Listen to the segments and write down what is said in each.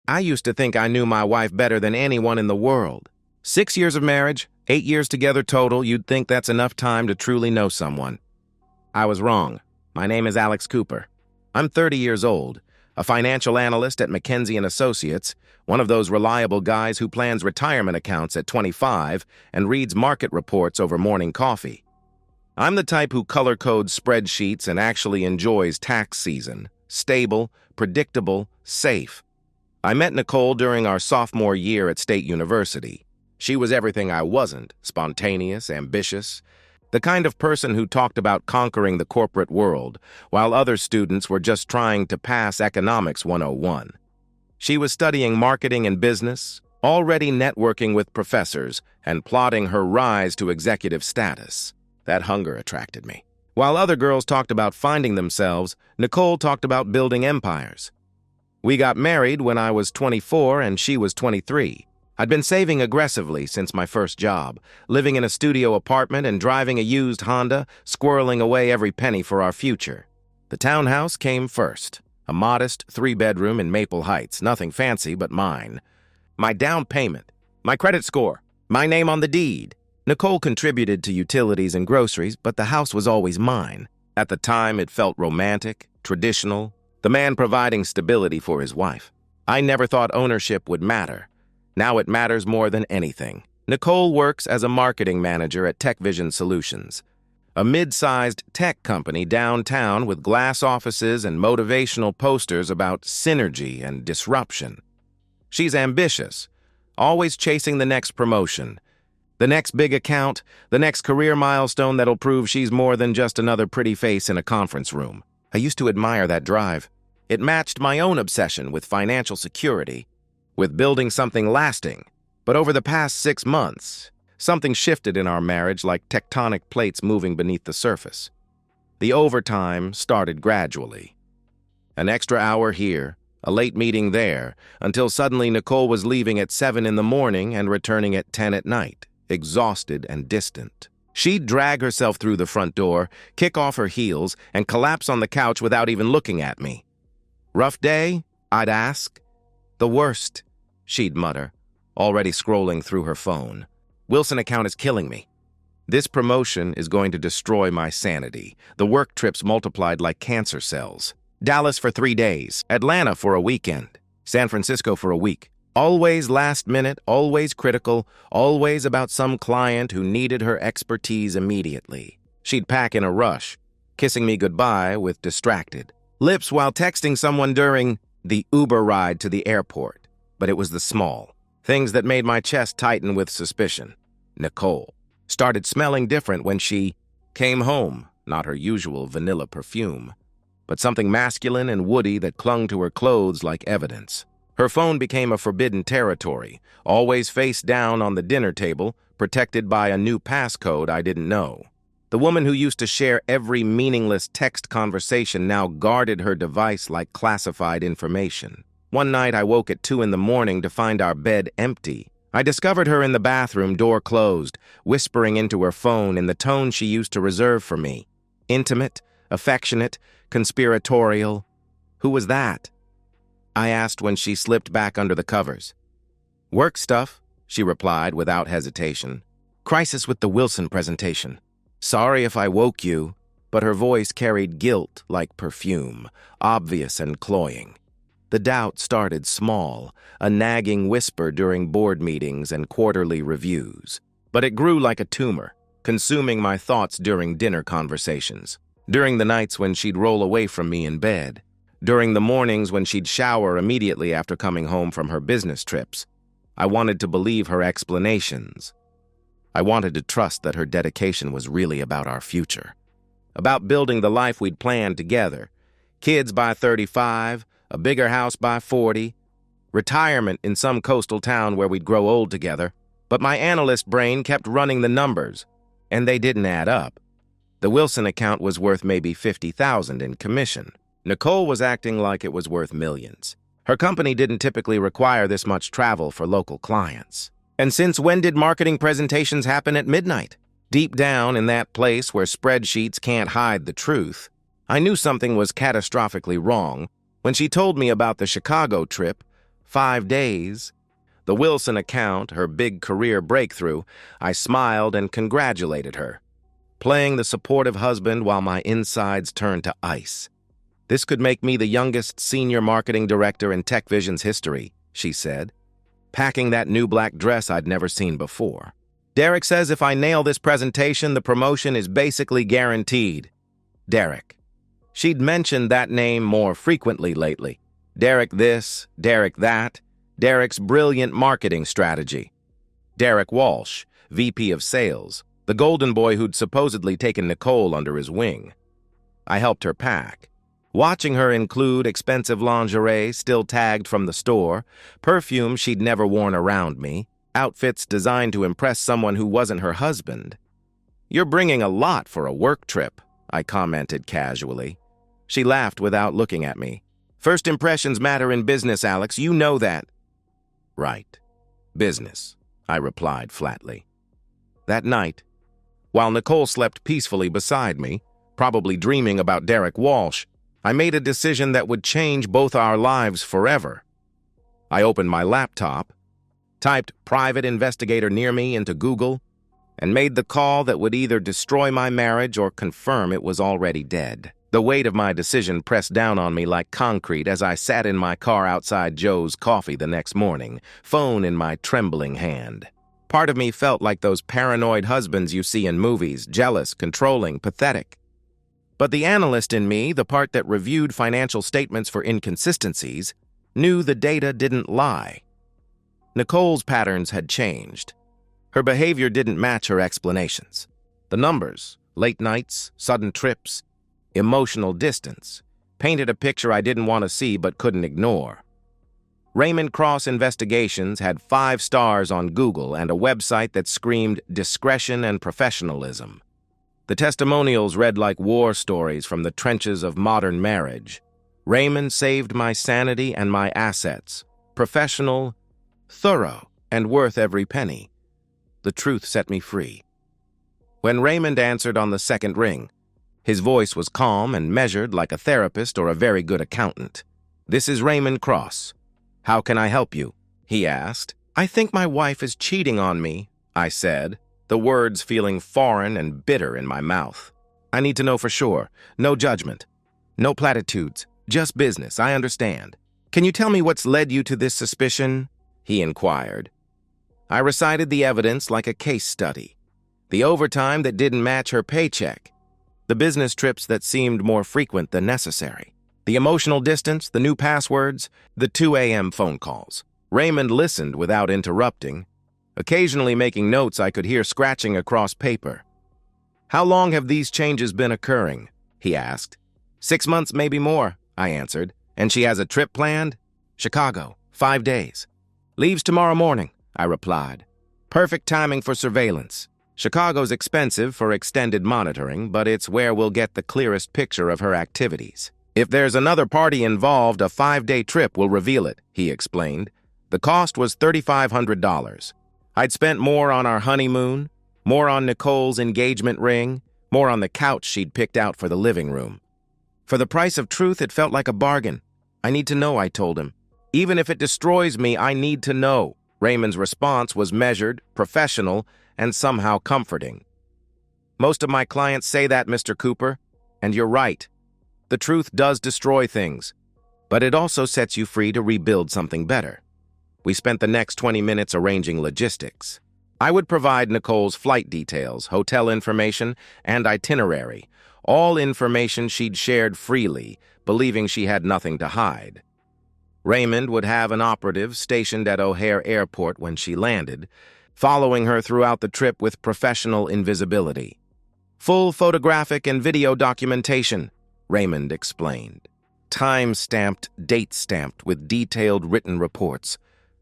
I used to think I knew my wife better than anyone in the world. 6 years of marriage, 8 years together total, you'd think that's enough time to truly know someone. I was wrong. My name is Alex Cooper. I'm 30 years old, a financial analyst at McKinsey & Associates, one of those reliable guys who plans retirement accounts at 25 and reads market reports over morning coffee. I'm the type who color codes spreadsheets and actually enjoys tax season. Stable, predictable, safe. I met Nicole during our sophomore year at State University. She was everything I wasn't, spontaneous, ambitious, the kind of person who talked about conquering the corporate world, while other students were just trying to pass Economics 101. She was studying marketing and business, already networking with professors, and plotting her rise to executive status. That hunger attracted me. While other girls talked about finding themselves, Nicole talked about building empires. We got married when I was 24 and she was 23. I'd been saving aggressively since my first job, living in a studio apartment and driving a used Honda, squirreling away every penny for our future. The townhouse came first, a modest 3-bedroom in Maple Heights, nothing fancy but mine. My down payment, my credit score, my name on the deed. Nicole contributed to utilities and groceries, but the house was always mine. At the time, it felt romantic, traditional, the man providing stability for his wife. I never thought ownership would matter. Now it matters more than anything. Nicole works as a marketing manager at TechVision Solutions, a mid-sized tech company downtown with glass offices and motivational posters about synergy and disruption. She's ambitious, always chasing the next promotion, the next big account, the next career milestone that'll prove she's more than just another pretty face in a conference room. I used to admire that drive. It matched my own obsession with financial security, with building something lasting. But over the past 6 months, something shifted in our marriage like tectonic plates moving beneath the surface. The overtime started gradually. An extra hour here, a late meeting there, until suddenly Nicole was leaving at 7 in the morning and returning at 10 at night, exhausted and distant. She'd drag herself through the front door, kick off her heels, and collapse on the couch without even looking at me. "Rough day?" I'd ask. "The worst," she'd mutter, already scrolling through her phone. "Wilson account is killing me. This promotion is going to destroy my sanity. The work trips multiplied like cancer cells. Dallas for 3 days, Atlanta for a weekend, San Francisco for a week. Always last minute, always critical, always about some client who needed her expertise immediately. She'd pack in a rush, kissing me goodbye with distracted lips while texting someone during the Uber ride to the airport. But it was the small things that made my chest tighten with suspicion. Nicole started smelling different when she came home, not her usual vanilla perfume, but something masculine and woody that clung to her clothes like evidence. Her phone became a forbidden territory, always face down on the dinner table, protected by a new passcode I didn't know. The woman who used to share every meaningless text conversation now guarded her device like classified information. One night I woke at 2 in the morning to find our bed empty. I discovered her in the bathroom, door closed, whispering into her phone in the tone she used to reserve for me. Intimate, affectionate, conspiratorial. Who was that? I asked when she slipped back under the covers. "Work stuff," she replied without hesitation. "Crisis with the Wilson presentation. Sorry if I woke you," but her voice carried guilt like perfume, obvious and cloying. The doubt started small, a nagging whisper during board meetings and quarterly reviews. But it grew like a tumor, consuming my thoughts during dinner conversations, during the nights when she'd roll away from me in bed, during the mornings when she'd shower immediately after coming home from her business trips. I wanted to believe her explanations. I wanted to trust that her dedication was really about our future, about building the life we'd planned together. Kids by 35, a bigger house by 40, retirement in some coastal town where we'd grow old together. But my analyst brain kept running the numbers, and they didn't add up. The Wilson account was worth maybe $50,000 in commission. Nicole was acting like it was worth millions. Her company didn't typically require this much travel for local clients. And since when did marketing presentations happen at midnight? Deep down in that place where spreadsheets can't hide the truth, I knew something was catastrophically wrong when she told me about the Chicago trip 5 days. The Wilson account, her big career breakthrough, I smiled and congratulated her, playing the supportive husband while my insides turned to ice. "This could make me the youngest senior marketing director in TechVision's history," she said, packing that new black dress I'd never seen before. "Derek says if I nail this presentation, the promotion is basically guaranteed." Derek. She'd mentioned that name more frequently lately. Derek this, Derek that, Derek's brilliant marketing strategy. Derek Walsh, VP of Sales, the golden boy who'd supposedly taken Nicole under his wing. I helped her pack, watching her include expensive lingerie still tagged from the store, perfume she'd never worn around me, outfits designed to impress someone who wasn't her husband. "You're bringing a lot for a work trip," I commented casually. She laughed without looking at me. "First impressions matter in business, Alex. You know that." "Right. Business," I replied flatly. That night, while Nicole slept peacefully beside me, probably dreaming about Derek Walsh, I made a decision that would change both our lives forever. I opened my laptop, typed "private investigator near me" into Google, and made the call that would either destroy my marriage or confirm it was already dead. The weight of my decision pressed down on me like concrete as I sat in my car outside Joe's Coffee the next morning, phone in my trembling hand. Part of me felt like those paranoid husbands you see in movies, jealous, controlling, pathetic. But the analyst in me, the part that reviewed financial statements for inconsistencies, knew the data didn't lie. Nicole's patterns had changed. Her behavior didn't match her explanations. The numbers, late nights, sudden trips, emotional distance, painted a picture I didn't want to see but couldn't ignore. Raymond Cross Investigations had 5 stars on Google and a website that screamed discretion and professionalism. The testimonials read like war stories from the trenches of modern marriage. Raymond saved my sanity and my assets. Professional, thorough, and worth every penny. The truth set me free. When Raymond answered on the second ring, his voice was calm and measured like a therapist or a very good accountant. "This is Raymond Cross. How can I help you?" he asked. "I think my wife is cheating on me," I said, the words feeling foreign and bitter in my mouth. "I need to know for sure. No judgment. No platitudes. Just business, I understand. Can you tell me what's led you to this suspicion?" he inquired. I recited the evidence like a case study. The overtime that didn't match her paycheck. The business trips that seemed more frequent than necessary. The emotional distance, the new passwords, the 2 a.m. phone calls. Raymond listened without interrupting, occasionally making notes I could hear scratching across paper. "How long have these changes been occurring?" he asked. 6 months, maybe more," I answered. "And she has a trip planned?" "Chicago, 5 days. Leaves tomorrow morning," I replied. "Perfect timing for surveillance. Chicago's expensive for extended monitoring, but it's where we'll get the clearest picture of her activities. If there's another party involved, a 5-day trip will reveal it," he explained. The cost was $3,500. I'd spent more on our honeymoon, more on Nicole's engagement ring, more on the couch she'd picked out for the living room. For the price of truth, it felt like a bargain. "I need to know," I told him. "Even if it destroys me, I need to know." Raymond's response was measured, professional, and somehow comforting. "Most of my clients say that, Mr. Cooper, and you're right. The truth does destroy things, but it also sets you free to rebuild something better." We spent the next 20 minutes arranging logistics. I would provide Nicole's flight details, hotel information, and itinerary, all information she'd shared freely, believing she had nothing to hide. Raymond would have an operative stationed at O'Hare Airport when she landed, following her throughout the trip with professional invisibility. "Full photographic and video documentation," Raymond explained. "Time-stamped, date-stamped with detailed written reports.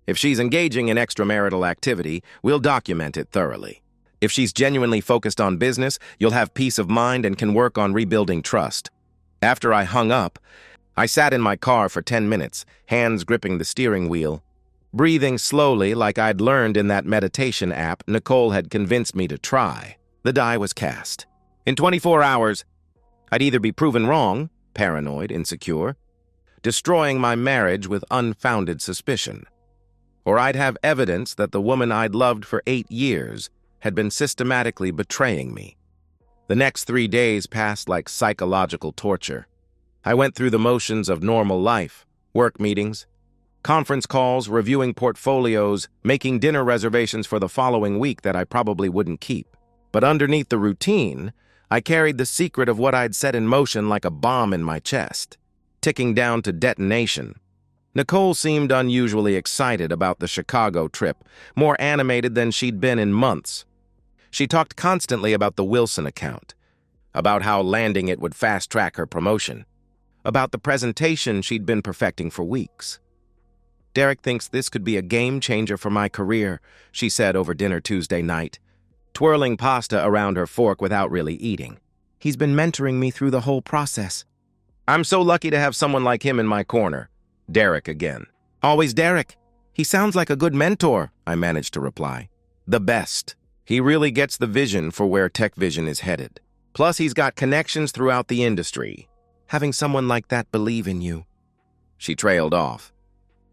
If she's engaging in extramarital activity, we'll document it thoroughly. If she's genuinely focused on business, you'll have peace of mind and can work on rebuilding trust." After I hung up, I sat in my car for 10 minutes, hands gripping the steering wheel. Breathing slowly like I'd learned in that meditation app Nicole had convinced me to try. The die was cast. In 24 hours, I'd either be proven wrong, paranoid, insecure, destroying my marriage with unfounded suspicion. Or I'd have evidence that the woman I'd loved for 8 years had been systematically betraying me. The next 3 days passed like psychological torture. I went through the motions of normal life, work meetings, conference calls, reviewing portfolios, making dinner reservations for the following week that I probably wouldn't keep. But underneath the routine, I carried the secret of what I'd set in motion like a bomb in my chest, ticking down to detonation. Nicole seemed unusually excited about the Chicago trip, more animated than she'd been in months. She talked constantly about the Wilson account, about how landing it would fast-track her promotion, about the presentation she'd been perfecting for weeks. "Derek thinks this could be a game-changer for my career," she said over dinner Tuesday night, twirling pasta around her fork without really eating. "He's been mentoring me through the whole process." "I'm so lucky to have someone like him in my corner." Derek again. "Always Derek. He sounds like a good mentor," I managed to reply. "The best. He really gets the vision for where tech vision is headed. Plus, he's got connections throughout the industry. Having someone like that believe in you." She trailed off,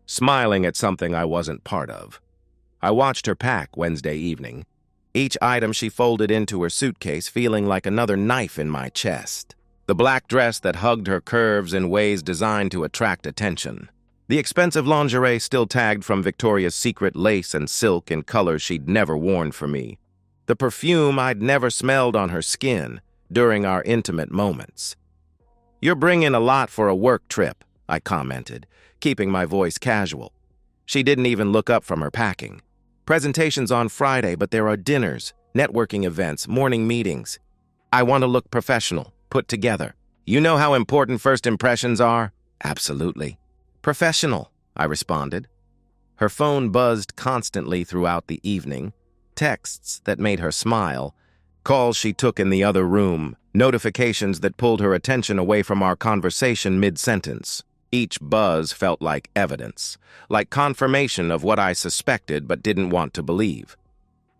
smiling at something I wasn't part of. I watched her pack Wednesday evening, each item she folded into her suitcase feeling like another knife in my chest. The black dress that hugged her curves in ways designed to attract attention. The expensive lingerie still tagged from Victoria's Secret lace and silk in colors she'd never worn for me. The perfume I'd never smelled on her skin during our intimate moments. "You're bringing a lot for a work trip," I commented, keeping my voice casual. She didn't even look up from her packing. "Presentations on Friday, but there are dinners, networking events, morning meetings. I want to look professional, put together. You know how important first impressions are?" "Absolutely." "Professional," I responded. Her phone buzzed constantly throughout the evening, texts that made her smile, calls she took in the other room, notifications that pulled her attention away from our conversation mid-sentence. Each buzz felt like evidence, like confirmation of what I suspected but didn't want to believe.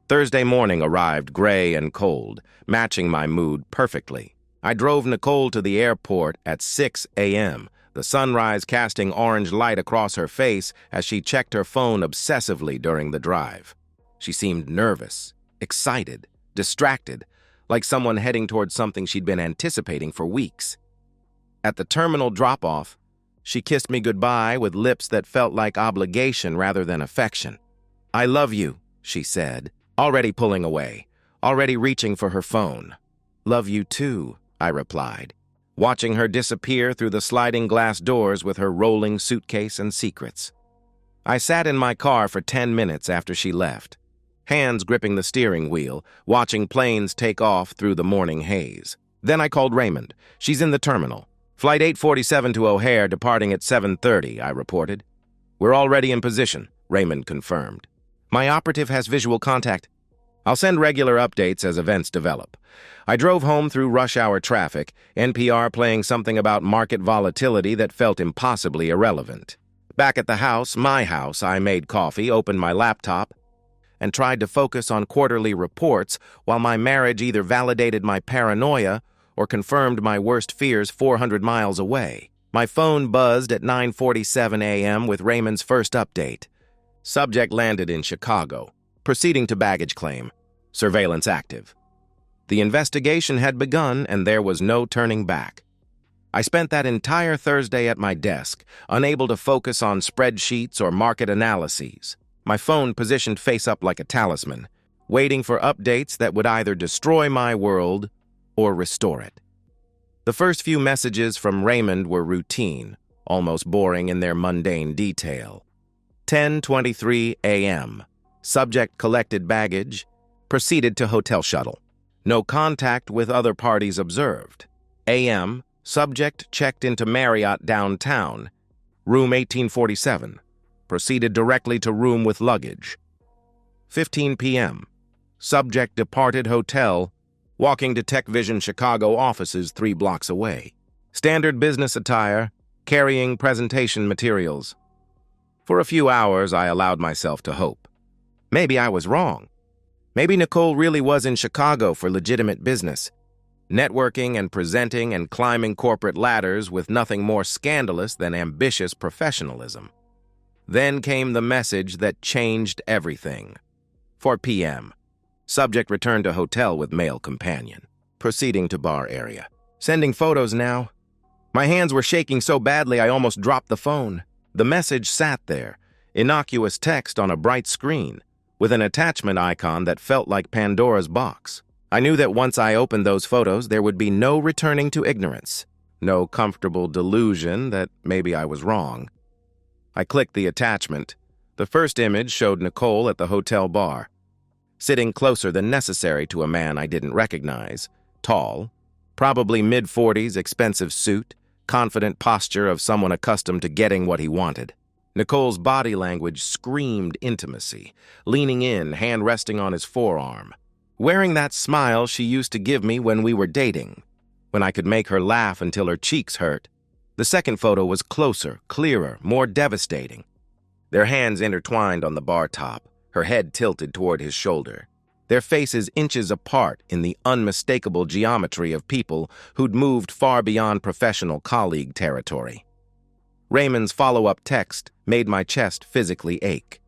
Thursday morning arrived gray and cold, matching my mood perfectly. I drove Nicole to the airport at 6 a.m., the sunrise casting orange light across her face as she checked her phone obsessively during the drive. She seemed nervous, excited, distracted, like someone heading towards something she'd been anticipating for weeks. At the terminal drop-off, she kissed me goodbye with lips that felt like obligation rather than affection. "I love you," she said, already pulling away, already reaching for her phone. "Love you too," I replied, watching her disappear through the sliding glass doors with her rolling suitcase and secrets. I sat in my car for 10 minutes after she left, hands gripping the steering wheel, watching planes take off through the morning haze. Then I called Raymond. "She's in the terminal. Flight 847 to O'Hare, departing at 7:30, I reported. "We're already in position," Raymond confirmed. "My operative has visual contact. I'll send regular updates as events develop." I drove home through rush hour traffic, NPR playing something about market volatility that felt impossibly irrelevant. Back at the house, my house, I made coffee, opened my laptop, and tried to focus on quarterly reports while my marriage either validated my paranoia or confirmed my worst fears 400 miles away. My phone buzzed at 9:47 a.m. with Raymond's first update. Subject landed in Chicago, proceeding to baggage claim. Surveillance active. The investigation had begun, and there was no turning back. I spent that entire Thursday at my desk, unable to focus on spreadsheets or market analyses. My phone positioned face up like a talisman, waiting for updates that would either destroy my world or restore it. The first few messages from Raymond were routine, almost boring in their mundane detail. 10:23 a.m. Subject collected baggage, proceeded to hotel shuttle. No contact with other parties observed. a.m. Subject checked into Marriott downtown, room 1847. Proceeded directly to room with luggage. 15 p.m. Subject departed hotel, walking to Tech Vision Chicago offices 3 blocks away. Standard business attire, carrying presentation materials. For a few hours, I allowed myself to hope. Maybe I was wrong. Maybe Nicole really was in Chicago for legitimate business. networking and presenting and climbing corporate ladders with nothing more scandalous than ambitious professionalism. Then came the message that changed everything. 4 p.m. Subject returned to hotel with male companion. Proceeding to bar area. Sending photos now. My hands were shaking so badly I almost dropped the phone. The message sat there, innocuous text on a bright screen, with an attachment icon that felt like Pandora's box. I knew that once I opened those photos, there would be no returning to ignorance, no comfortable delusion that maybe I was wrong. I clicked the attachment. The first image showed Nicole at the hotel bar, sitting closer than necessary to a man I didn't recognize, tall, probably mid-40s, expensive suit, confident posture of someone accustomed to getting what he wanted. Nicole's body language screamed intimacy, leaning in, hand resting on his forearm. Wearing that smile she used to give me when we were dating, when I could make her laugh until her cheeks hurt. The second photo was closer, clearer, more devastating. Their hands intertwined on the bar top, her head tilted toward his shoulder. Their faces inches apart in the unmistakable geometry of people who'd moved far beyond professional colleague territory. Raymond's follow-up text made my chest physically ache.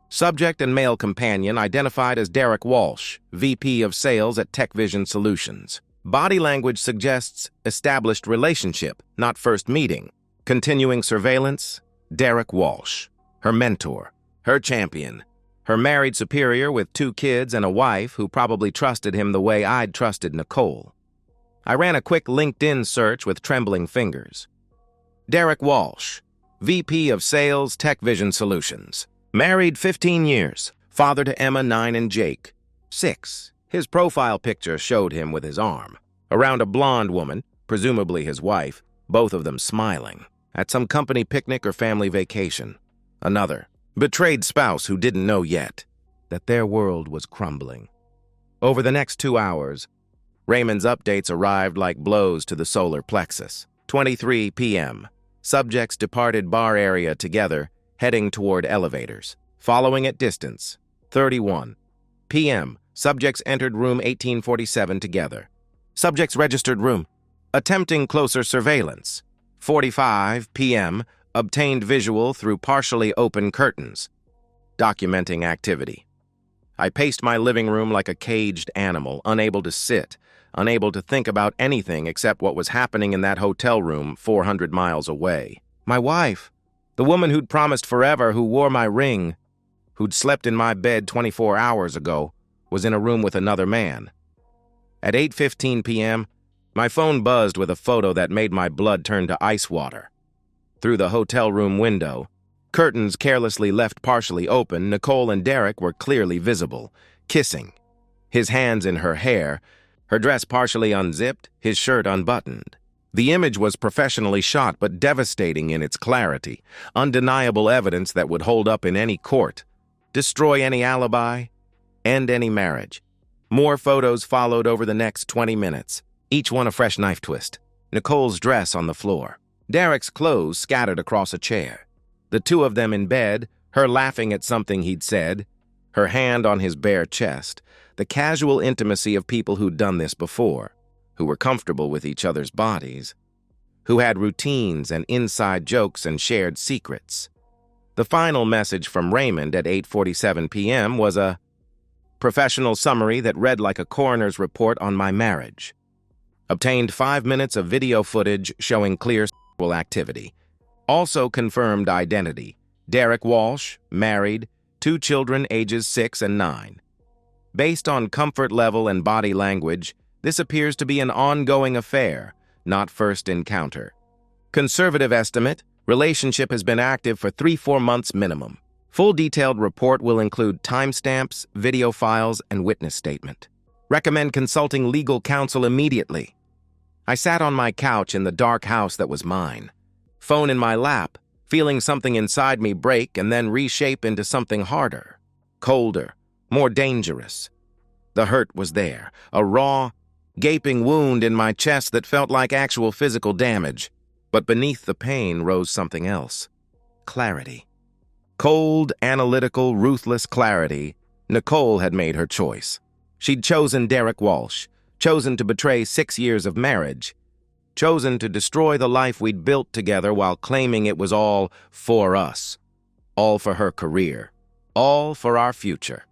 Subject and male companion identified as Derek Walsh, VP of Sales at TechVision Solutions. Body language suggests established relationship, not first meeting. Continuing surveillance, Derek Walsh. Her mentor, her champion, her married superior with 2 kids and a wife who probably trusted him the way I'd trusted Nicole. I ran a quick LinkedIn search with trembling fingers. Derek Walsh, VP of Sales, TechVision Solutions. Married 15 years, father to Emma, 9, and Jake, 6. His profile picture showed him with his arm around a blonde woman, presumably his wife, both of them smiling, at some company picnic or family vacation. Another, betrayed spouse who didn't know yet that their world was crumbling. Over the next 2 hours, Raymond's updates arrived like blows to the solar plexus. 23 p.m. Subjects departed bar area together, heading toward elevators. Following at distance. 31 p.m. Subjects entered room 1847 together. Subjects registered room. Attempting closer surveillance. 45 p.m. Obtained visual through partially open curtains. Documenting activity. I paced my living room like a caged animal, unable to sit, unable to think about anything except what was happening in that hotel room 400 miles away. My wife, the woman who'd promised forever, who wore my ring, who'd slept in my bed 24 hours ago, was in a room with another man. At 8:15 p.m., my phone buzzed with a photo that made my blood turn to ice water. Through the hotel room window, curtains carelessly left partially open, Nicole and Derek were clearly visible, kissing, his hands in her hair, her dress partially unzipped, his shirt unbuttoned. The image was professionally shot but devastating in its clarity, undeniable evidence that would hold up in any court, destroy any alibi, end any marriage. More photos followed over the next 20 minutes, each one a fresh knife twist. Nicole's dress on the floor, Derek's clothes scattered across a chair. The two of them in bed, her laughing at something he'd said, her hand on his bare chest, the casual intimacy of people who'd done this before, who were comfortable with each other's bodies, who had routines and inside jokes and shared secrets. The final message from Raymond at 8:47 p.m. was a professional summary that read like a coroner's report on my marriage. Obtained 5 minutes of video footage showing clear sexual activity. Also confirmed identity. Derek Walsh, married, 2 children ages 6 and 9. Based on comfort level and body language, this appears to be an ongoing affair, not first encounter. Conservative estimate, relationship has been active for 3-4 months minimum. Full detailed report will include timestamps, video files, and witness statement. Recommend consulting legal counsel immediately. I sat on my couch in the dark house that was mine, phone in my lap, feeling something inside me break and then reshape into something harder, colder, more dangerous. The hurt was there, a raw, gaping wound in my chest that felt like actual physical damage. But beneath the pain rose something else. Clarity. Cold, analytical, ruthless clarity. Nicole had made her choice. She'd chosen Derek Walsh, chosen to betray 6 years of marriage, chosen to destroy the life we'd built together while claiming it was all for us, all for her career, all for our future.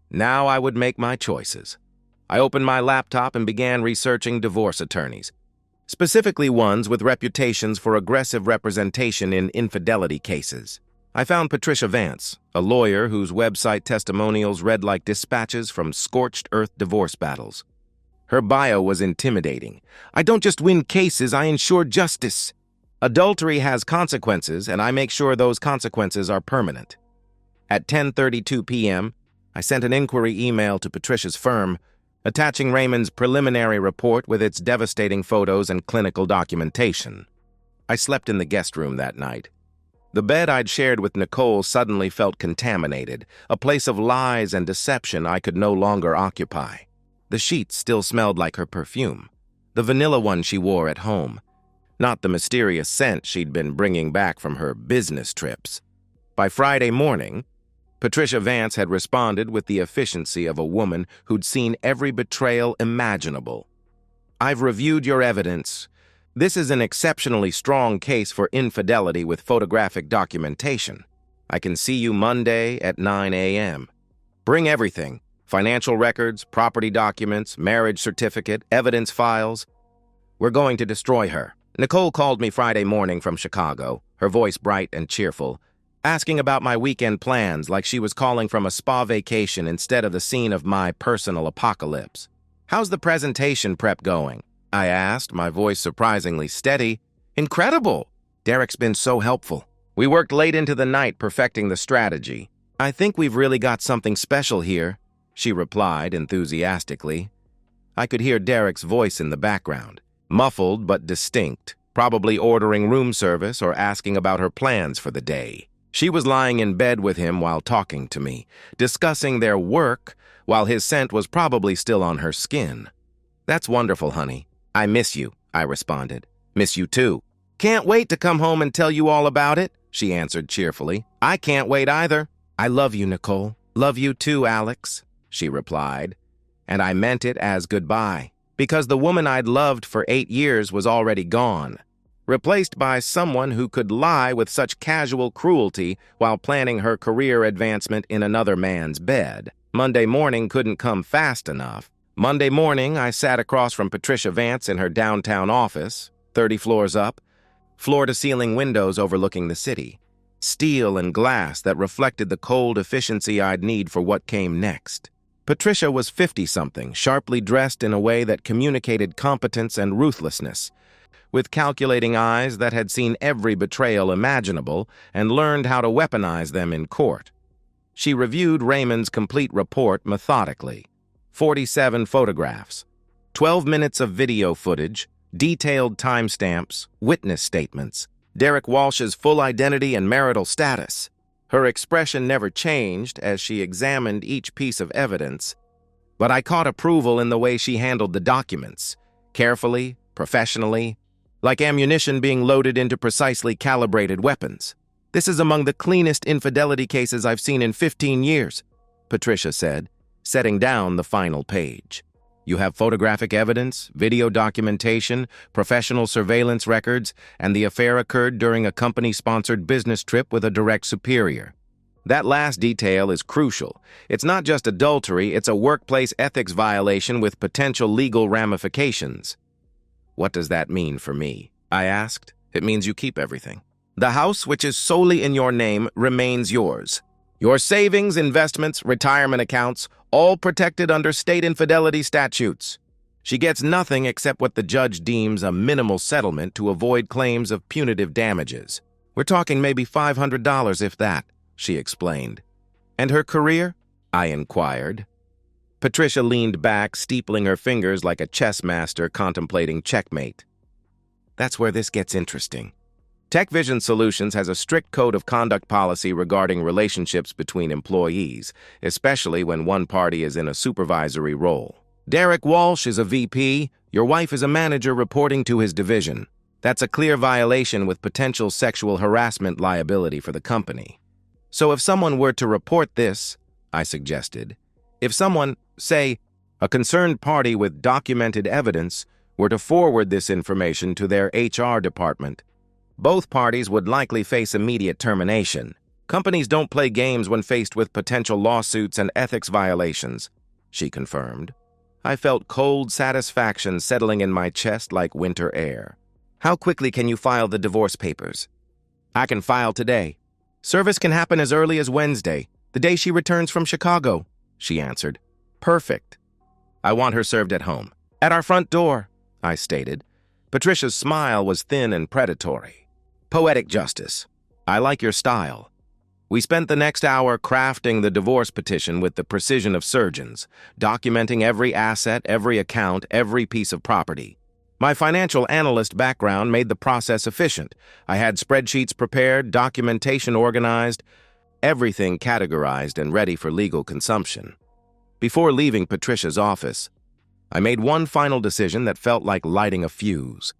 Now I would make my choices. I opened my laptop and began researching divorce attorneys, specifically ones with reputations for aggressive representation in infidelity cases. I found Patricia Vance, a lawyer whose website testimonials read like dispatches from scorched earth divorce battles. Her bio was intimidating. "I don't just win cases, I ensure justice. Adultery has consequences, and I make sure those consequences are permanent." At 10:32 p.m., I sent an inquiry email to Patricia's firm, attaching Raymond's preliminary report with its devastating photos and clinical documentation. I slept in the guest room that night. The bed I'd shared with Nicole suddenly felt contaminated, a place of lies and deception I could no longer occupy. The sheets still smelled like her perfume, the vanilla one she wore at home, not the mysterious scent she'd been bringing back from her business trips. By Friday morning, Patricia Vance had responded with the efficiency of a woman who'd seen every betrayal imaginable. "I've reviewed your evidence. This is an exceptionally strong case for infidelity with photographic documentation. I can see you Monday at 9 a.m. Bring everything: financial records, property documents, marriage certificate, evidence files. We're going to destroy her." Nicole called me Friday morning from Chicago, her voice bright and cheerful, asking about my weekend plans like she was calling from a spa vacation instead of the scene of my personal apocalypse. "How's the presentation prep going?" I asked, my voice surprisingly steady. "Incredible! Derek's been so helpful. We worked late into the night perfecting the strategy. I think we've really got something special here," she replied enthusiastically. I could hear Derek's voice in the background, muffled but distinct, probably ordering room service or asking about her plans for the day. She was lying in bed with him while talking to me, discussing their work while his scent was probably still on her skin. "That's wonderful, honey. I miss you," I responded. "Miss you too." "Can't wait to come home and tell you all about it," she answered cheerfully. "I can't wait either." "I love you, Nicole." "Love you too, Alex," she replied. And I meant it as goodbye, because the woman I'd loved for 8 years was already gone, replaced by someone who could lie with such casual cruelty while planning her career advancement in another man's bed. Monday morning couldn't come fast enough. Monday morning, I sat across from Patricia Vance in her downtown office, 30 floors up, floor-to-ceiling windows overlooking the city, steel and glass that reflected the cold efficiency I'd need for what came next. Patricia was 50-something, sharply dressed in a way that communicated competence and ruthlessness, with calculating eyes that had seen every betrayal imaginable and learned how to weaponize them in court. She reviewed Raymond's complete report methodically. 47 photographs, 12 minutes of video footage, detailed timestamps, witness statements, Derek Walsh's full identity and marital status. Her expression never changed as she examined each piece of evidence, but I caught approval in the way she handled the documents, carefully, professionally, like ammunition being loaded into precisely calibrated weapons. "This is among the cleanest infidelity cases I've seen in 15 years, Patricia said, setting down the final page. "You have photographic evidence, video documentation, professional surveillance records, and the affair occurred during a company-sponsored business trip with a direct superior. That last detail is crucial. It's not just adultery, it's a workplace ethics violation with potential legal ramifications." "What does that mean for me?" I asked. "It means you keep everything. The house, which is solely in your name, remains yours. Your savings, investments, retirement accounts, all protected under state infidelity statutes. She gets nothing except what the judge deems a minimal settlement to avoid claims of punitive damages. We're talking maybe $500 if that," she explained. "And her career?" I inquired. Patricia leaned back, steepling her fingers like a chess master contemplating checkmate. "That's where this gets interesting. TechVision Solutions has a strict code of conduct policy regarding relationships between employees, especially when one party is in a supervisory role. Derek Walsh is a VP, your wife is a manager reporting to his division. That's a clear violation with potential sexual harassment liability for the company. So if someone were to report this," I suggested, "if someone, say, A concerned party with documented evidence were to forward this information to their HR department. Both parties would likely face immediate termination. Companies don't play games when faced with potential lawsuits and ethics violations, she confirmed. I felt cold satisfaction settling in my chest like winter air. How quickly can you file the divorce papers? I can file today. Service can happen as early as Wednesday, the day she returns from Chicago, she answered. Perfect. I want her served at home. At our front door, I stated. Patricia's smile was thin and predatory. Poetic justice. I like your style. We spent the next hour crafting the divorce petition with the precision of surgeons, documenting every asset, every account, every piece of property. My financial analyst background made the process efficient. I had spreadsheets prepared, documentation organized, everything categorized and ready for legal consumption. Before leaving Patricia's office, I made one final decision that felt like lighting a fuse.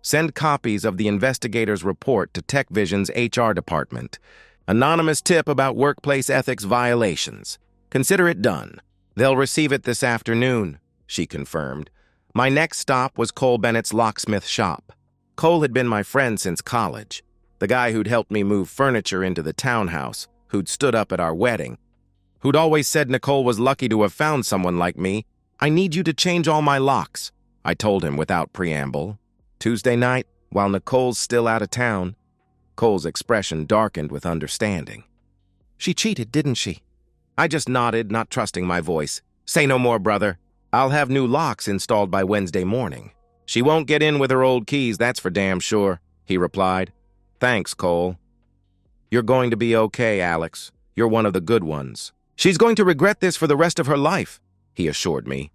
Send copies of the investigator's report to TechVision's HR department. Anonymous tip about workplace ethics violations. Consider it done. They'll receive it this afternoon, she confirmed. My next stop was Cole Bennett's locksmith shop. Cole had been my friend since college, the guy who'd helped me move furniture into the townhouse, who'd stood up at our wedding, who'd always said Nicole was lucky to have found someone like me. I need you to change all my locks, I told him without preamble. Tuesday night, while Nicole's still out of town, Cole's expression darkened with understanding. She cheated, didn't she? I just nodded, not trusting my voice. Say no more, brother. I'll have new locks installed by Wednesday morning. She won't get in with her old keys, that's for damn sure, he replied. Thanks, Cole. You're going to be okay, Alex. You're one of the good ones. She's going to regret this for the rest of her life, he assured me.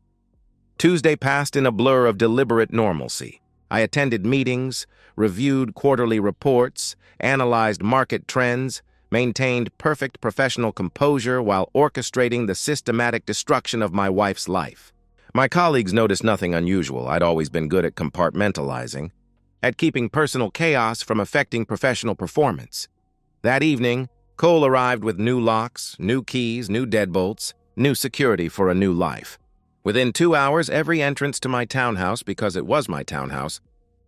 Tuesday passed in a blur of deliberate normalcy. I attended meetings, reviewed quarterly reports, analyzed market trends, maintained perfect professional composure while orchestrating the systematic destruction of my wife's life. My colleagues noticed nothing unusual. I'd always been good at compartmentalizing, at keeping personal chaos from affecting professional performance. That evening, Cole arrived with new locks, new keys, new deadbolts, new security for a new life. Within 2 hours, every entrance to my townhouse, because it was my townhouse,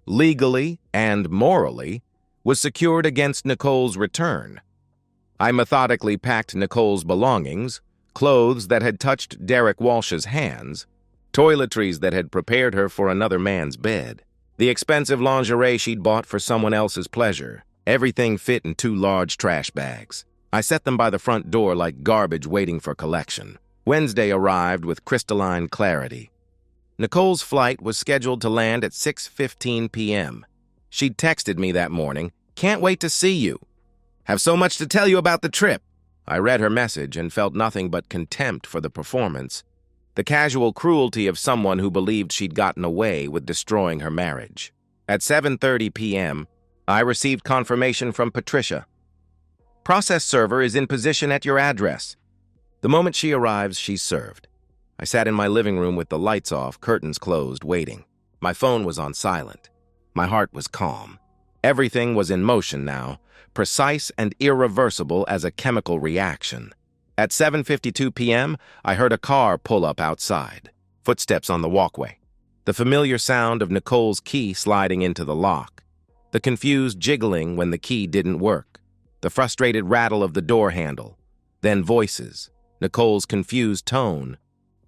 legally and morally, was secured against Nicole's return. I methodically packed Nicole's belongings, clothes that had touched Derek Walsh's hands, toiletries that had prepared her for another man's bed, the expensive lingerie she'd bought for someone else's pleasure. Everything fit in 2 large trash bags. I set them by the front door like garbage waiting for collection. Wednesday arrived with crystalline clarity. Nicole's flight was scheduled to land at 6:15 p.m. She'd texted me that morning, "Can't wait to see you. Have so much to tell you about the trip." I read her message and felt nothing but contempt for the performance, the casual cruelty of someone who believed she'd gotten away with destroying her marriage. At 7:30 p.m., I received confirmation from Patricia. Process server is in position at your address. The moment she arrives, she's served. I sat in my living room with the lights off, curtains closed, waiting. My phone was on silent. My heart was calm. Everything was in motion now, precise and irreversible as a chemical reaction. At 7:52 p.m., I heard a car pull up outside. Footsteps on the walkway. The familiar sound of Nicole's key sliding into the lock. The confused jiggling when the key didn't work. The frustrated rattle of the door handle. Then voices. Nicole's confused tone.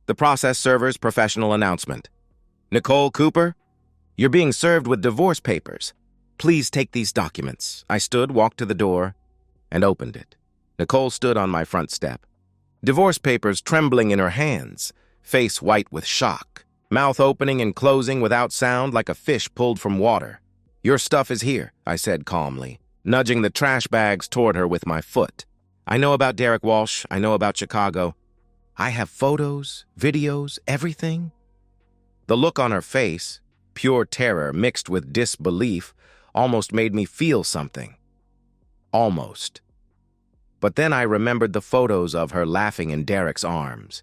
The process server's professional announcement. Nicole Cooper, you're being served with divorce papers. Please take these documents. I stood, walked to the door, and opened it. Nicole stood on my front step. Divorce papers trembling in her hands, face white with shock, mouth opening and closing without sound like a fish pulled from water. Your stuff is here, I said calmly, nudging the trash bags toward her with my foot. I know about Derek Walsh. I know about Chicago. I have photos, videos, everything. The look on her face, pure terror mixed with disbelief, almost made me feel something. Almost. But then I remembered the photos of her laughing in Derek's arms.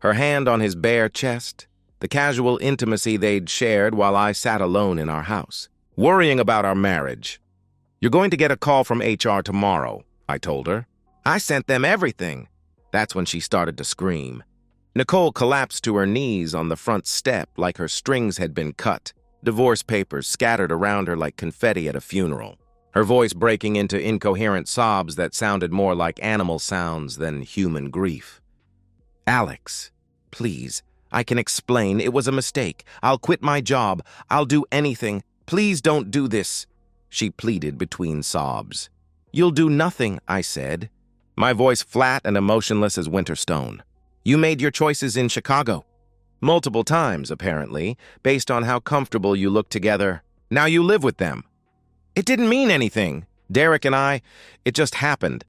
Her hand on his bare chest, the casual intimacy they'd shared while I sat alone in our house, worrying about our marriage. You're going to get a call from HR tomorrow, I told her. I sent them everything. That's when she started to scream. Nicole collapsed to her knees on the front step like her strings had been cut, divorce papers scattered around her like confetti at a funeral, her voice breaking into incoherent sobs that sounded more like animal sounds than human grief. "Alex, please, I can explain. It was a mistake. I'll quit my job. I'll do anything. Please don't do this," she pleaded between sobs. "You'll do nothing," I said, my voice flat and emotionless as winter stone. "You made your choices in Chicago. Multiple times, apparently, based on how comfortable you look together. Now you live with them." "It didn't mean anything. Derek and I, it just happened.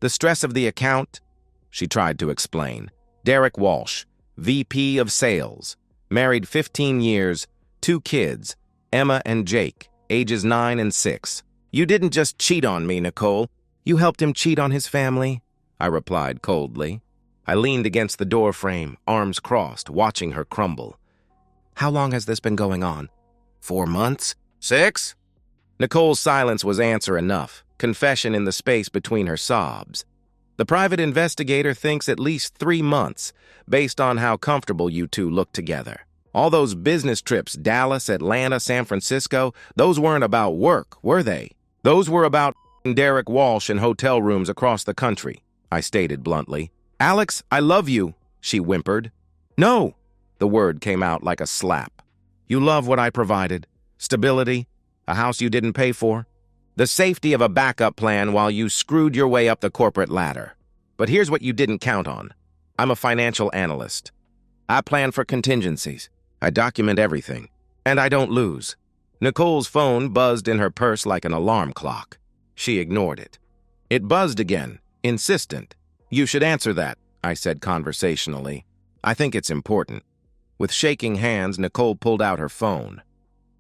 The stress of the account," she tried to explain. "Derek Walsh, VP of Sales, married 15 years, 2 kids, Emma and Jake, ages 9 and 6. You didn't just cheat on me, Nicole. You helped him cheat on his family," I replied coldly. I leaned against the door frame, arms crossed, watching her crumble. "How long has this been going on? 4 months? 6? Nicole's silence was answer enough, confession in the space between her sobs. "The private investigator thinks at least 3 months, based on how comfortable you two look together. All those business trips, Dallas, Atlanta, San Francisco, those weren't about work, were they? Those were about Derek Walsh in hotel rooms across the country," I stated bluntly. "Alex, I love you," she whimpered. "No," the word came out like a slap. "You love what I provided. Stability, a house you didn't pay for, the safety of a backup plan while you screwed your way up the corporate ladder. But here's what you didn't count on. I'm a financial analyst. I plan for contingencies. I document everything. And I don't lose." Nicole's phone buzzed in her purse like an alarm clock. She ignored it. It buzzed again, insistent. "You should answer that," I said conversationally. "I think it's important." With shaking hands, Nicole pulled out her phone.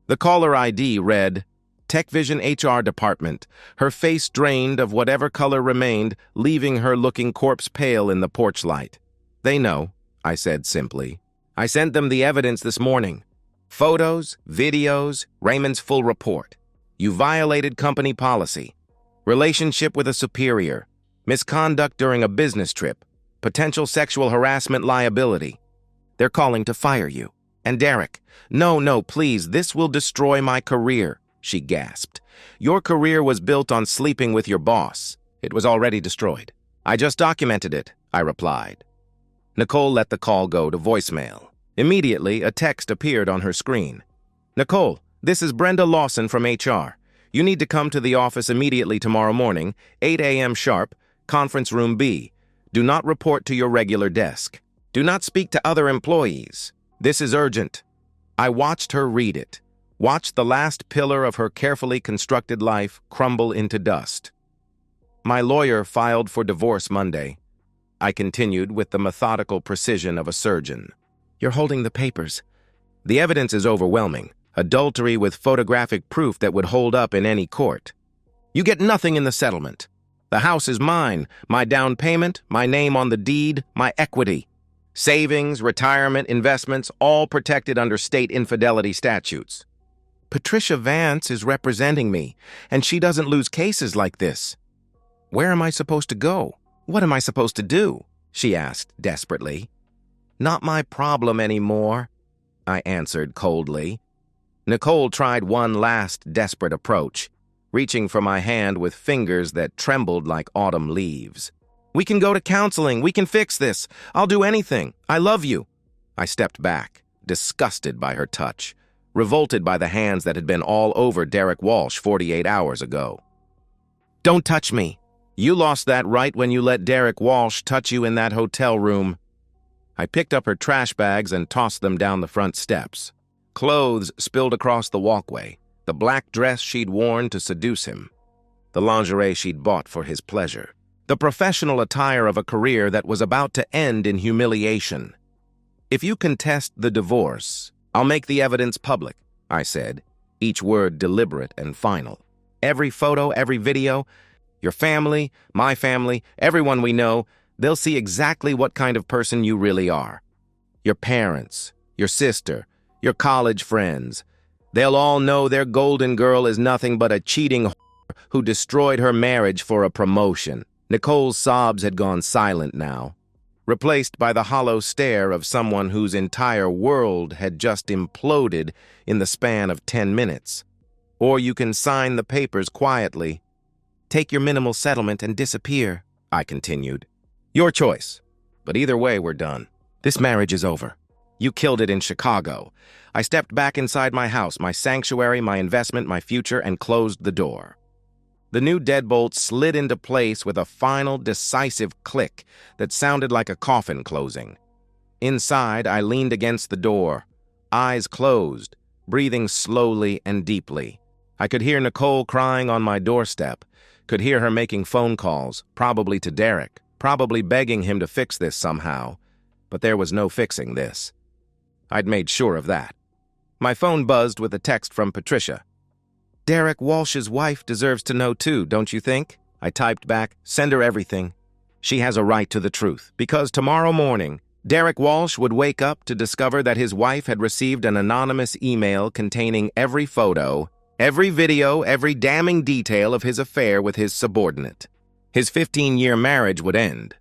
The caller ID read, "TechVision HR Department," her face drained of whatever color remained, leaving her looking corpse pale in the porch light. "They know," I said simply. "I sent them the evidence this morning. Photos, videos, Raymond's full report. You violated company policy. Relationship with a superior. Misconduct during a business trip. Potential sexual harassment liability. They're calling to fire you. And Derek, no, please, this will destroy my career," she gasped. "Your career was built on sleeping with your boss. It was already destroyed. I just documented it," I replied. Nicole let the call go to voicemail. Immediately, a text appeared on her screen. "Nicole, this is Brenda Lawson from HR. You need to come to the office immediately tomorrow morning, 8 a.m. sharp, Conference Room B. Do not report to your regular desk. Do not speak to other employees. This is urgent." I watched her read it, watched the last pillar of her carefully constructed life crumble into dust. "My lawyer filed for divorce Monday," I continued with the methodical precision of a surgeon. "You're holding the papers. The evidence is overwhelming, adultery with photographic proof that would hold up in any court. You get nothing in the settlement. The house is mine, my down payment, my name on the deed, my equity. Savings, retirement, investments, all protected under state infidelity statutes. Patricia Vance is representing me, and she doesn't lose cases like this. Where am I supposed to go? What am I supposed to do?" she asked desperately. "Not my problem anymore," I answered coldly. Nicole tried one last desperate approach, reaching for my hand with fingers that trembled like autumn leaves. "We can go to counseling. We can fix this. I'll do anything. I love you." I stepped back, disgusted by her touch, revolted by the hands that had been all over Derek Walsh 48 hours ago. "Don't touch me. You lost that right when you let Derek Walsh touch you in that hotel room." I picked up her trash bags and tossed them down the front steps. Clothes spilled across the walkway, the black dress she'd worn to seduce him, the lingerie she'd bought for his pleasure, the professional attire of a career that was about to end in humiliation. "If you contest the divorce, I'll make the evidence public," I said, each word deliberate and final. "Every photo, every video, your family, my family, everyone we know, they'll see exactly what kind of person you really are. Your parents, your sister, your college friends. They'll all know their golden girl is nothing but a cheating whore who destroyed her marriage for a promotion." Nicole's sobs had gone silent now. replaced by the hollow stare of someone whose entire world had just imploded in the span of 10 minutes. Or you can sign the papers quietly. Take your minimal settlement and disappear, I continued. Your choice. But either way, we're done. This marriage is over. You killed it in Chicago. I stepped back inside my house, my sanctuary, my investment, my future, and closed the door. The new deadbolt slid into place with a final, decisive click that sounded like a coffin closing. Inside, I leaned against the door, eyes closed, breathing slowly and deeply. I could hear Nicole crying on my doorstep, could hear her making phone calls, probably to Derek, probably begging him to fix this somehow. But there was no fixing this. I'd made sure of that. My phone buzzed with a text from Patricia. Derek Walsh's wife deserves to know too, don't you think? I typed back, send her everything. She has a right to the truth, because tomorrow morning, Derek Walsh would wake up to discover that his wife had received an anonymous email containing every photo, every video, every damning detail of his affair with his subordinate. His 15-year marriage would end.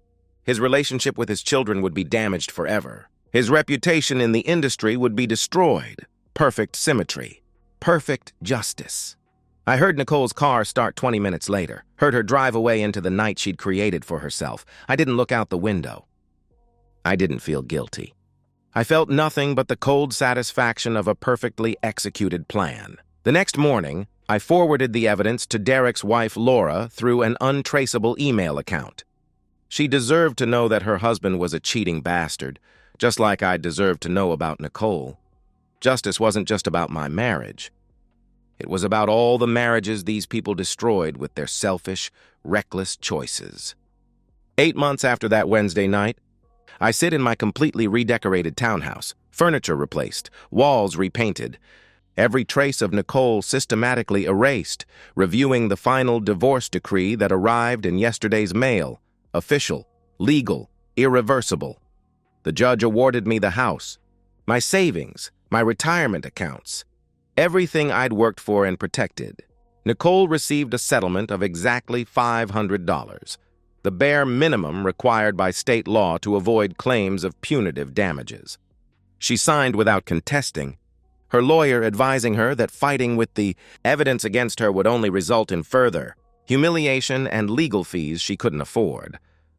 His relationship with his children would be damaged forever. His reputation in the industry would be destroyed. Perfect symmetry. Perfect justice. I heard Nicole's car start 20 minutes later, heard her drive away into the night she'd created for herself. I didn't look out the window. I didn't feel guilty. I felt nothing but the cold satisfaction of a perfectly executed plan. The next morning, I forwarded the evidence to Derek's wife, Laura, through an untraceable email account. She deserved to know that her husband was a cheating bastard, just like I deserved to know about Nicole. Justice wasn't just about my marriage. It was about all the marriages these people destroyed with their selfish, reckless choices. 8 months after that Wednesday night, I sit in my completely redecorated townhouse, furniture replaced, walls repainted, every trace of Nicole systematically erased, reviewing the final divorce decree that arrived in yesterday's mail, official, legal, irreversible. The judge awarded me the house, my savings, my retirement accounts, everything I'd worked for and protected. Nicole received a settlement of exactly $500, the bare minimum required by state law to avoid claims of punitive damages. She signed without contesting, her lawyer advising her that fighting with the evidence against her would only result in further humiliation and legal fees she couldn't afford.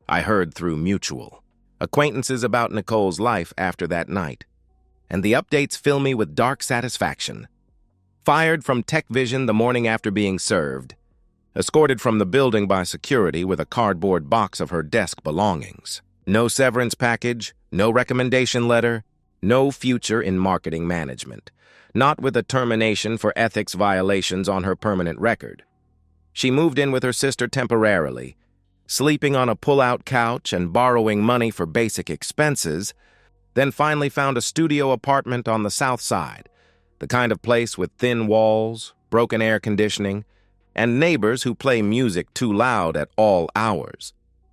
I heard through mutual acquaintances about Nicole's life after that night, and the updates fill me with dark satisfaction. Fired from Tech Vision the morning after being served, escorted from the building by security with a cardboard box of her desk belongings. No severance package, no recommendation letter, no future in marketing management, not with a termination for ethics violations on her permanent record. She moved in with her sister temporarily, sleeping on a pull-out couch and borrowing money for basic expenses, then finally found a studio apartment on the South Side, the kind of place with thin walls, broken air conditioning, and neighbors who play music too loud at all hours.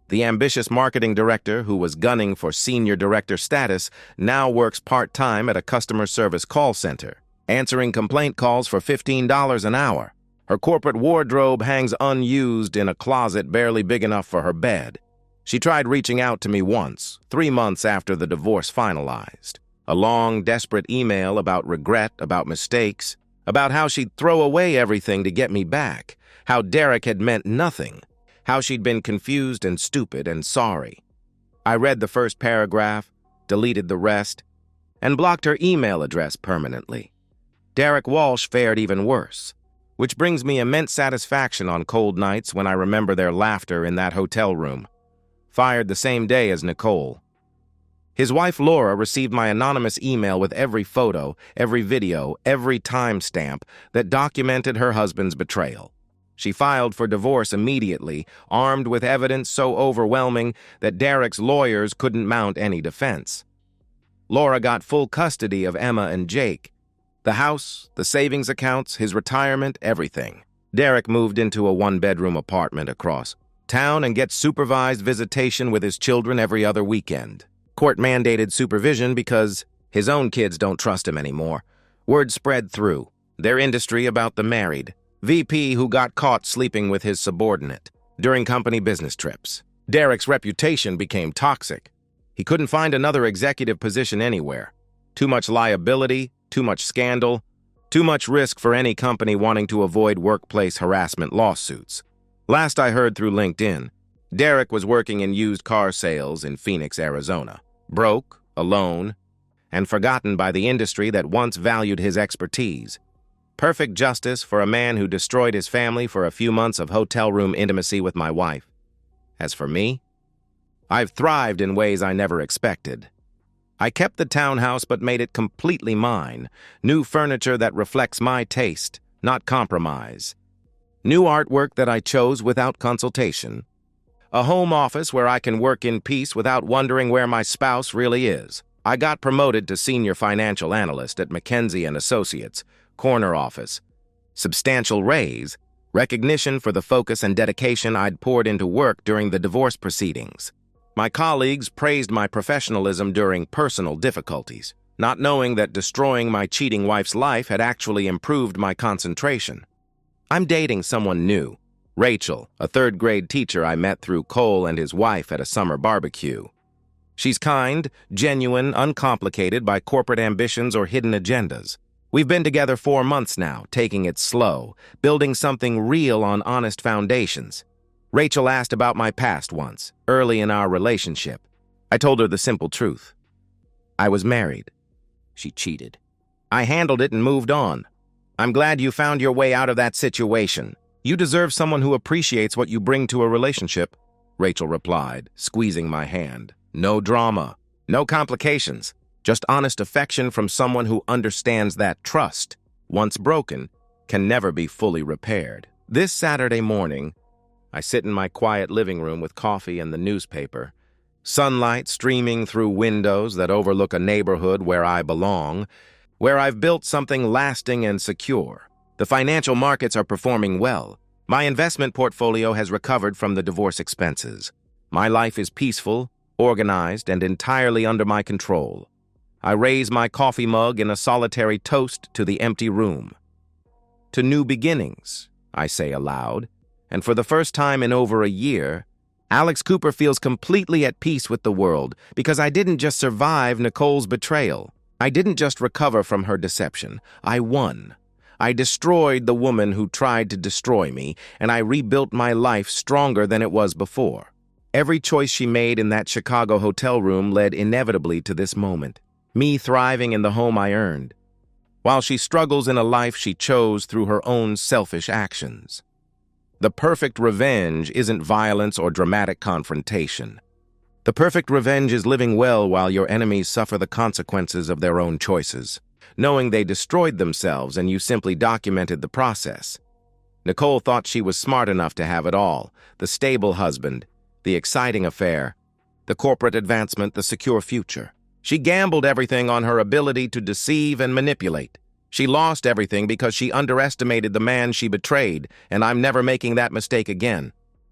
The ambitious marketing director, who was gunning for senior director status, now works part-time at a customer service call center, answering complaint calls for $15 an hour. Her corporate wardrobe hangs unused in a closet barely big enough for her bed. She tried reaching out to me once, 3 months after the divorce finalized. A long, desperate email about regret, about mistakes, about how she'd throw away everything to get me back, how Derek had meant nothing, how she'd been confused and stupid and sorry. I read the first paragraph, deleted the rest, and blocked her email address permanently. Derek Walsh fared even worse, which brings me immense satisfaction on cold nights when I remember their laughter in that hotel room. Fired the same day as Nicole. His wife Laura received my anonymous email with every photo, every video, every timestamp that documented her husband's betrayal. She filed for divorce immediately, armed with evidence so overwhelming that Derek's lawyers couldn't mount any defense. Laura got full custody of Emma and Jake. The house, the savings accounts, his retirement, everything. Derek moved into a one-bedroom apartment across town and gets supervised visitation with his children every other weekend. Court-mandated supervision because his own kids don't trust him anymore. Word spread through their industry about the married VP who got caught sleeping with his subordinate during company business trips. Derek's reputation became toxic. He couldn't find another executive position anywhere. Too much liability, too much scandal, too much risk for any company wanting to avoid workplace harassment lawsuits. Last I heard through LinkedIn, Derek was working in used car sales in Phoenix, Arizona. Broke, alone, and forgotten by the industry that once valued his expertise. Perfect justice for a man who destroyed his family for a few months of hotel room intimacy with my wife. As for me, I've thrived in ways I never expected. I kept the townhouse but made it completely mine. New furniture that reflects my taste, not compromise. New artwork that I chose without consultation. A home office where I can work in peace without wondering where my spouse really is. I got promoted to senior financial analyst at McKinsey & Associates, corner office. Substantial raise, recognition for the focus and dedication I'd poured into work during the divorce proceedings. My colleagues praised my professionalism during personal difficulties, not knowing that destroying my cheating wife's life had actually improved my concentration. I'm dating someone new, Rachel, a third-grade teacher I met through Cole and his wife at a summer barbecue. She's kind, genuine, uncomplicated by corporate ambitions or hidden agendas. We've been together 4 months now, taking it slow, building something real on honest foundations. Rachel asked about my past once, early in our relationship. I told her the simple truth. I was married. She cheated. I handled it and moved on. I'm glad you found your way out of that situation. You deserve someone who appreciates what you bring to a relationship, Rachel replied, squeezing my hand. No drama, no complications, just honest affection from someone who understands that trust, once broken, can never be fully repaired. This Saturday morning, I sit in my quiet living room with coffee and the newspaper, sunlight streaming through windows that overlook a neighborhood where I belong, where I've built something lasting and secure. The financial markets are performing well. My investment portfolio has recovered from the divorce expenses. My life is peaceful, organized, and entirely under my control. I raise my coffee mug in a solitary toast to the empty room. To new beginnings, I say aloud. And for the first time in over a year, Alex Cooper feels completely at peace with the world because I didn't just survive Nicole's betrayal. I didn't just recover from her deception. I won. I destroyed the woman who tried to destroy me, and I rebuilt my life stronger than it was before. Every choice she made in that Chicago hotel room led inevitably to this moment, me thriving in the home I earned, while she struggles in a life she chose through her own selfish actions. The perfect revenge isn't violence or dramatic confrontation. The perfect revenge is living well while your enemies suffer the consequences of their own choices, knowing they destroyed themselves and you simply documented the process. Nicole thought she was smart enough to have it all: the stable husband, the exciting affair, the corporate advancement, the secure future. She gambled everything on her ability to deceive and manipulate. She lost everything because she underestimated the man she betrayed, and I'm never making that mistake again.